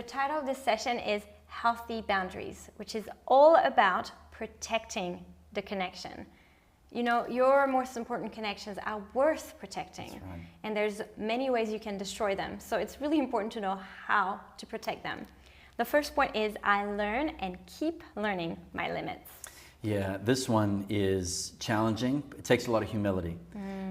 title of this session is Healthy Boundaries, which is all about protecting the connection. You know, your most important connections are worth protecting. That's right. And there's many ways you can destroy them. So it's really important to know how to protect them. The first point is I learn and keep learning my limits. Yeah, this one is challenging. It takes a lot of humility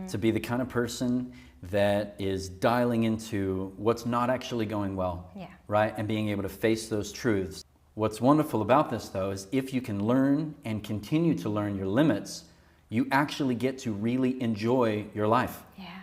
to be the kind of person that is dialing into what's not actually going well, right? And being able to face those truths. What's wonderful about this, though, is if you can learn and continue to learn your limits, you actually get to really enjoy your life.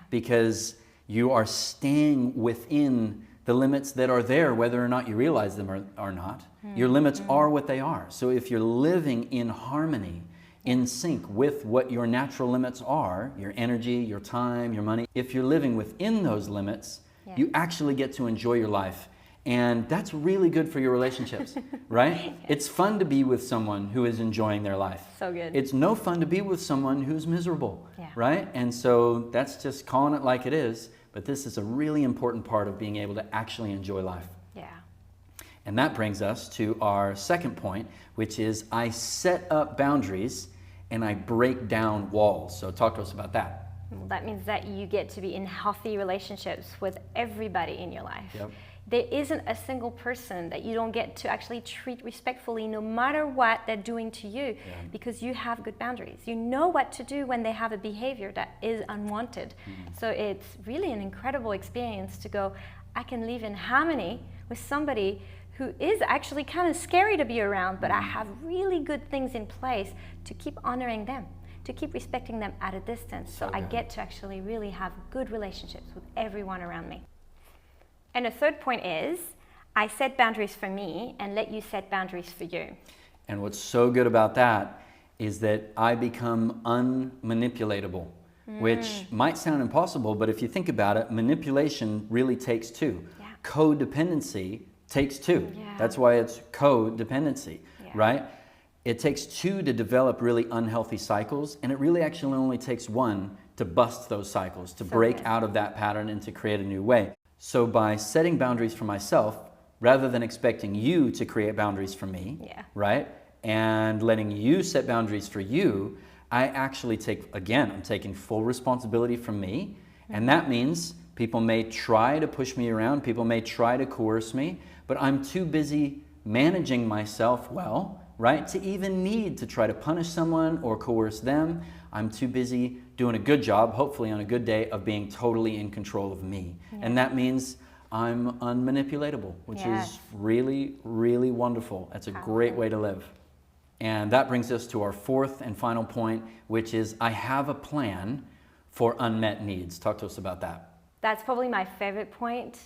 Because you are staying within the limits that are there, whether or not you realize them or not. Your limits are what they are. So if you're living in harmony, in sync with what your natural limits are, your energy, your time, your money, if you're living within those limits, you actually get to enjoy your life. And that's really good for your relationships, right? It's fun to be with someone who is enjoying their life. So good. It's no fun to be with someone who's miserable, right? And so that's just calling it like it is. But this is a really important part of being able to actually enjoy life. And that brings us to our second point, which is I set up boundaries and I break down walls. So talk to us about that. Well, that means that you get to be in healthy relationships with everybody in your life. There isn't a single person that you don't get to actually treat respectfully no matter what they're doing to you, because you have good boundaries. You know what to do when they have a behavior that is unwanted. So it's really an incredible experience to go, I can live in harmony with somebody who is actually kind of scary to be around, but I have really good things in place to keep honoring them, to keep respecting them at a distance. So I get to actually really have good relationships with everyone around me. And the third point is, I set boundaries for me and let you set boundaries for you. And what's so good about that is that I become unmanipulatable, which might sound impossible, but if you think about it, manipulation really takes two. Codependency takes two. That's why it's codependency, right? It takes two to develop really unhealthy cycles, and it really actually only takes one to bust those cycles, to break out of that pattern and to create a new way. So by setting boundaries for myself, rather than expecting you to create boundaries for me, right? And letting you set boundaries for you, I actually I'm taking full responsibility from me. And that means people may try to push me around, people may try to coerce me, but I'm too busy managing myself well, right? To even need to try to punish someone or coerce them. I'm too busy doing a good job, hopefully on a good day, of being totally in control of me. And that means I'm unmanipulatable, which is really, really wonderful. That's a great way to live. And that brings us to our fourth and final point, which is I have a plan for unmet needs. Talk to us about that. That's probably my favorite point.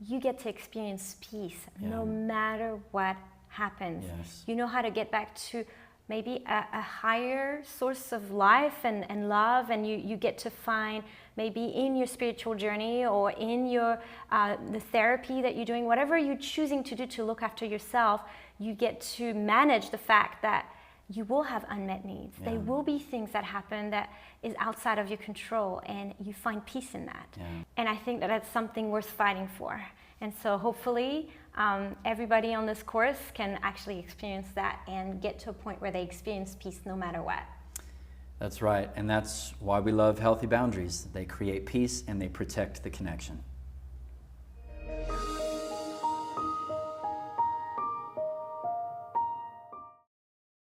You get to experience peace no matter what happens. You know how to get back to maybe a higher source of life and love, and you get to find maybe in your spiritual journey or in your the therapy that you're doing, whatever you're choosing to do to look after yourself, you get to manage the fact that you will have unmet needs. There will be things that happen that is outside of your control, and you find peace in that. And I think that that's something worth fighting for. And so hopefully everybody on this course can actually experience that and get to a point where they experience peace no matter what. That's right, and that's why we love healthy boundaries. They create peace and they protect the connection.